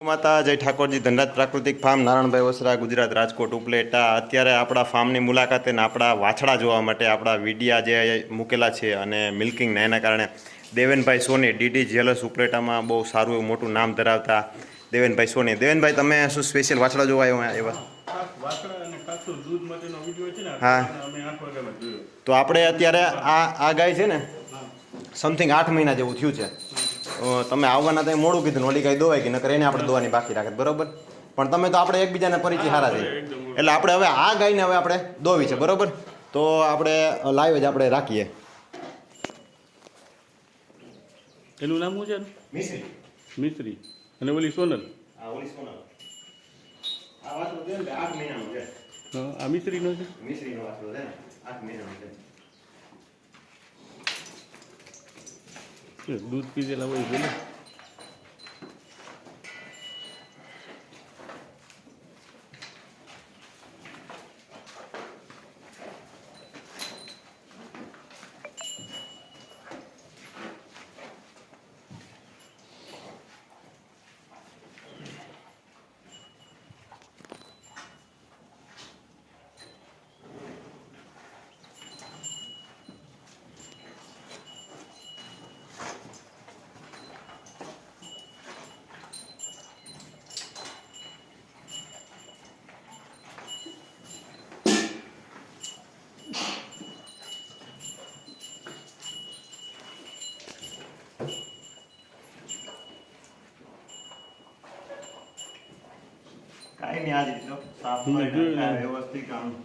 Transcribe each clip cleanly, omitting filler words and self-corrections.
માતા જય ઠાકોરજી ધનરાજ પ્રાકૃતિક ફાર્મ નારાયણભાઈ ઓસરા ગુજરાત રાજકોટ ઉપલેટા અત્યારે આપણા ફાર્મની મુલાકાતે ને આપણા વાછડા જોવા માટે આપણા વિડિયા જે મૂકેલા છે અને મિલ્કિંગના એના કારણે દેવેનભાઈ સોની ડીડી જેલસ ઉપલેટામાં બહુ સારું એવું મોટું નામ ધરાવતા દેવેનભાઈ સોની. દેવેનભાઈ, તમે શું સ્પેશિયલ વાછડા જોવા આવ્યા? હા, તો આપણે અત્યારે આ ગાય છે ને સમથિંગ 8 મહિના જેવું થયું છે. તમે આવવાના તો મોડું કીધું, ઓલી ગાય દોવાઈ ગઈ, નકર એને આપણે દોવાની બાકી રાખે, બરોબર. પણ તમે તો આપણે એકબીજાને પરિચય સારા છે એટલે આપણે હવે આ ગાયને હવે આપણે દોવી છે, બરોબર. તો આપણે લાઈવ જ આપણે રાખીએ. એનું નામ શું છે? મિશ્રી. મિશ્રી. અને ઓલી સોનલ. હા, ઓલી સોનલ. આ વાછડો છે ને 8 મહિનાનો છે. આ મિશ્રીનો છે. મિશ્રીનો વાછડો છે ને 8 મહિનાનો છે. દૂધ પીધેલા હોય છે ને.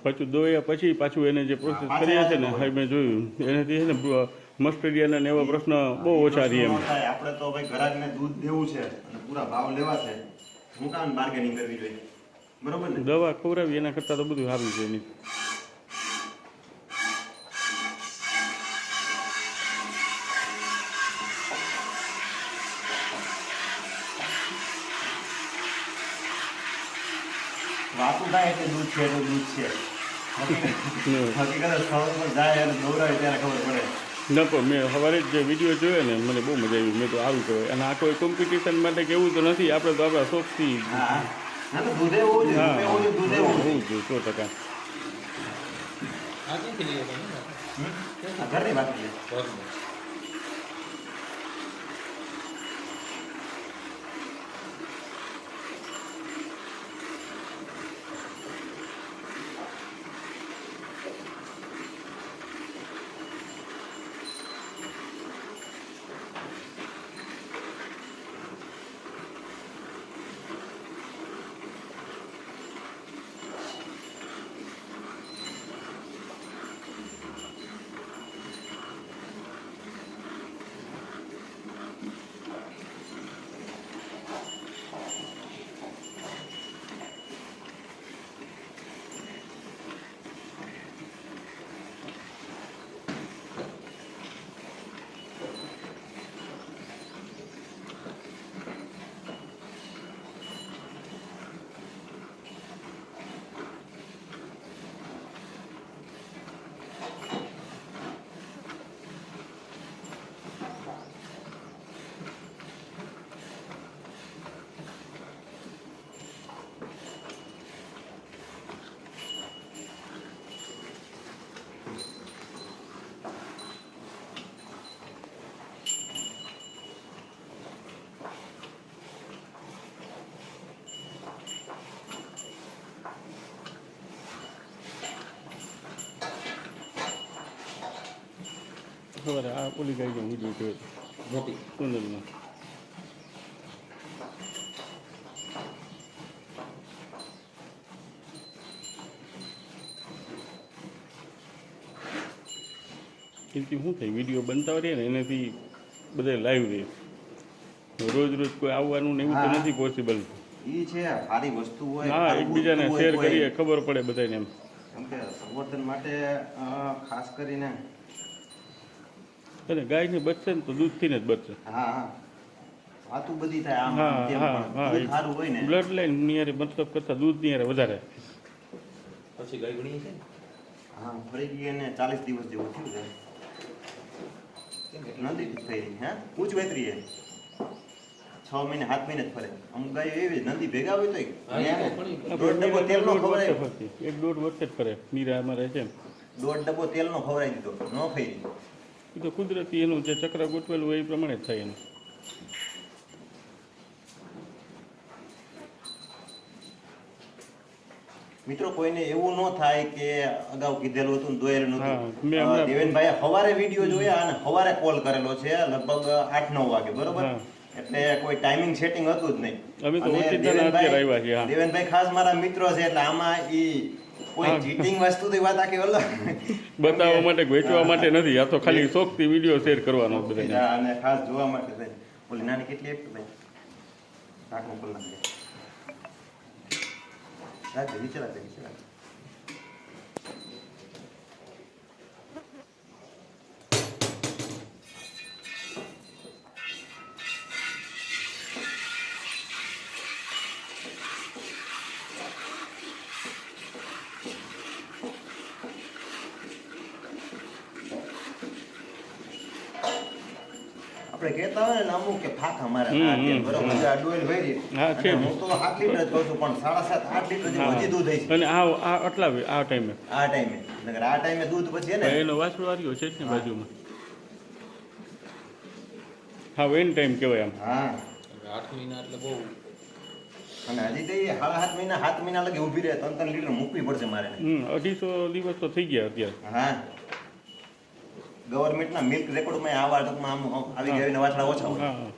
પાછું દોયા પછી પાછું એને જે પ્રોસેસ કરીએ છે ને મેં જોયું એનાથી છે ને મસ્ટરિયાના ને એવા પ્રશ્ન બહુ ઓછા રહે એમ. આપણે તો ભાઈ ઘરાકને દૂધ દેવું છે અને પૂરા ભાવ લેવા છે, હું કામ બાર્ગેનિંગ કરવી જોઈએ, બરોબર ને? દવા ખવડાવી એના કરતાં તો બધું સારું છે એની. વાતું થાય એટલે દૂધ છે તો દૂધ છે, હકીકત સ્થળ પર જાય અને દોરાય ત્યારે ખબર પડે. ના, પણ મેં સવારે જ જે વિડીયો જોયો ને મને બહુ મજા આવી. મેં તો સારું કહેવાય. અને આ કોઈ કોમ્પિટિશન માટે કે એવું તો નથી, આપણે તો આપણા શોખથી. હા, દૂધ એવું જ, દૂધ એવું જ 100%. ઘરની વાત છે. સવારે આ ઓલી ગાય જો વિડીયો જોયો મોટી સુંદરમાં. એથી શું થાય, વિડીયો બનતા રહે ને એનાથી બધા લાઈવ રહે. રોજ રોજ કોઈ આવવાનું ને એવું તો નથી પોસિબલ. ઈ છે સારી વસ્તુ હોય, હા, એકબીજાને શેર કરીએ ખબર પડે બધાને એમ. કેમ કે સંવર્ધન માટે ખાસ કરીને અને ગાયને બચશે ને તો દૂધથી જ બચશે. હા, વાતું બધી થાય. સારું હોય ને બ્લડ લાઈન નિયારે મતલબ કરતા દૂધ નિયારે વધારે. પછી ગાય ગણી છે. હા, ફરી ગઈ એને 40 દિવસ જેવું થયું છે. નથી થઈ, હે પૂછ વેતરી 6 6 મહિને 7 મહિને જ ફરે. અમુક ગાયો એવી નદી ભેગા હોય તોય હા, એ તો ઘણી. દોઢ ડબ્બો તેલનો ખવડાવી, એક દોઢ વર્ષે જ ફરે નીરા અમારે છે દોઢ ડબ્બો તેલનો ખવડાવી દીધો, ન ખાઈ. એ તો કુદરતી એનું જે ચક્ર ગોઠવેલું હોય એ પ્રમાણે જ થાય એનું. મિત્રો કોઈને એવું ન થાય કે અગાઉ કીધેલું હતું ને દોયેલું હા, નહોતું. મેં હમણાં- દેવેનભાઈએ સવારે વિડીયો જોયા અને સવારે કોલ કરેલો છે લગભગ 8-9 વાગે, બરોબર? હા. એટલે કોઈ ટાઈમિંગ સેટિંગ હતું જ નહીં. અમે તો અને ઓચિંતાના અત્યારે આવ્યા છીએ, હા. દેવેનભાઈ ખાસ મારા મિત્રો છે એટલે આમાં ઈ કોઈ હા. ચીટિંગ વસ્તુ તો વાત આખી અલગ. બતાવવા માટે વેચવા માટે નથી, આ તો ખાલી શોખથી વિડીયો શેર કરવાનો બધાને. અને ખાસ જોવા માટે છે. ઓલી નાની કેટલી એક ભાઈ ઢાંકણું ખોલી નાખજે. રાખજે, નીચે રાખજે, નીચે રાખજે. આપણે કહેતા હોય ને અમુક કે ફાંકા મારે બરોબર છે, આ ડોલ ભરી. હા, છે. અને હું તો 7 લીટર જ કહું છું, પણ 7.5-8 લીટર જેવું હજી દૂધ હશે અને આ આટલા આ ટાઈમે આ ટાઈમે. નકર આ ટાઈમે દૂધ પછી હે ને એનો વાસળો આવ્યો છે જ ને બાજુમાં. હા, વેન ટાઈમ કહેવાય આમ. હા. 8 મહિના એટલે બહુ. અને હજી તો એ 7.5 મહિના લગી ઊભી રહે, 3-3 લીટર મૂકવી પડશે મારે. 250 દિવસ તો થઈ ગયા અત્યારે. હા, ગવર્મેન્ટના મિલ્ક રેકોર્ડમાં આવા ટૂંકમાં આમ આવી ગયા વાછડા ઓછા હોય. હા,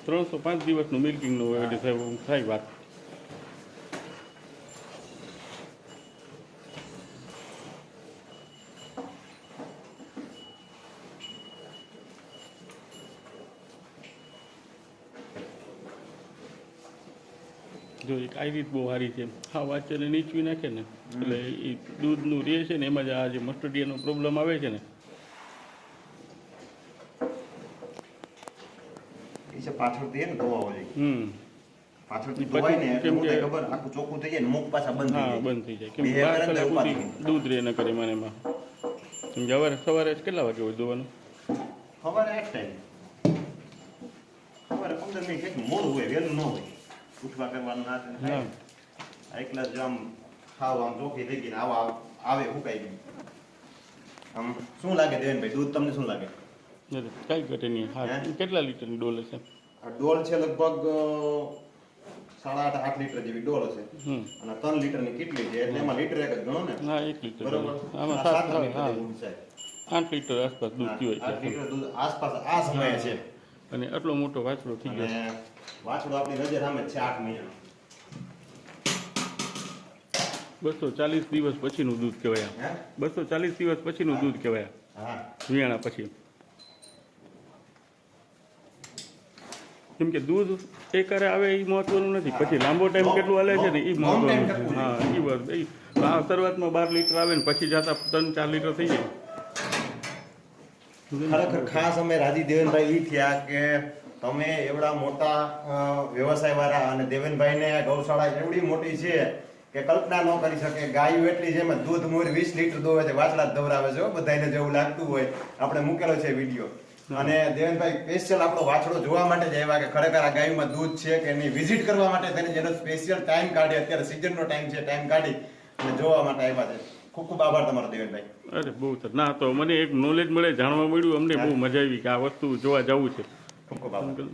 305 દિવસનું મિલ્કિંગનું થાય વાત. જો એક આ રીત બહુ સારી છે, હા વાચને નીચવી નાખે ને એટલે એ દૂધનું રહે છે ને એમાં જ આ જે મસ્ટર્ડિયાનો પ્રોબ્લેમ આવે છે ને એ છે પાછળથી એને ધોવા જોઈએ. પાછળથી પછી ધોવાય ને એટલે કેમ હું કે- તો ખબર આખું ચોખ્ખું થઈ જાય ને મુખ પાછા બંધ થઈ હા જાય. બંધ થઈ જાય કેમ બે કે 12 કલાક કલાક ઉપાધિ. સુધી દૂધ રહે ન કરે મને એમાં. કેમ કે સવારે કેટલા વાગે હોય દોવાનું? સવારે એક ટાઈમ, સવારે 15 મિનિટ કંઈક મોડું હોય, વહેલું ન હોય. ઉઠવા કરવાનું ના થાય. હા. આ એકલા જ આમ ખાવ આમ ચોખ્ખી થઈ ગઈ ને આવા આવે હુકાઈ ગયું. આમ શું લાગે દેવેનભાઈ, દૂધ તમને શું લાગે? નથી કાંઈ ઘટે નહીં. હા હે? કેટલા લીટરની ડોલ છે? આ ડોલ છે લગભગ 7.5-8 લીટર જેવી ડોલ હશે. અને 3 લીટરની કેટલી છે એટલે એમાં લીટર એક જ ગણો ને. હા 1 લીટર. બરોબર. આમાં આ 7 7 લીટર હા જેવું છે. 8 લીટર આસપાસ દૂધ પીવાય 8 છે. લીટર દૂધ આસપાસ આ સમયે છે. અને આટલો મોટો વાછડો થઈ ગયો. અને વાછડો આપણી નજર સામે જ છે 8 મહિના. 240 દિવસ પછીનું દૂધ કહેવાય આ. હે? 240 દિવસ પછીનું દૂધ કહેવાય આ, હા. વિયાણા પછી. કેમ કે દૂધ એકારે આવે એ મહત્વનું નથી, પછી લાંબો ટાઈમ કેટલું હાલે છે ને એ Long time મહત્વનું છે. કેટલું હા એ વાત આ શરૂઆતમાં 12 લીટર આવે ને પછી જતા 3-4 લીટર થઈ જાય. ખરેખર ખાસ અમે રાજી દેવેનભાઈ ઈ થયા કે તમે એવડા મોટા વ્યવસાય વાળા અને દેવેનભાઈને ગૌશાળા એવડી મોટી છે કે કલ્પના ન કરી શકે. ગાયો એટલી છે એમાં દૂધ મોર 20 લીટર દોવે છે, વાછડા જ દવરાવે છે. બધાને જેવું લાગતું હોય, આપણે મૂકેલો છે વિડીયો. અને દેવેનભાઈ સ્પેશિયલ આપણો વાછડો જોવા માટે જ આવ્યા કે ખરેખર આ ગાયમાં દૂધ છે કે નહીં, વિઝિટ કરવા માટે તેને જેનો સ્પેશિયલ ટાઈમ કાઢી, અત્યારે સિઝનનો ટાઈમ છે, ટાઈમ કાઢી અને જોવા માટે આવ્યા છે. ખૂબ ખૂબ આભાર તમારો દેવેનભાઈ. અરે બહુ સરસ. ના તો મને એક નોલેજ મળે, જાણવા મળ્યું, અમને બહુ મજા આવી કે આ વસ્તુ જોવા જવું છે. ખૂબ ખૂબ આભાર.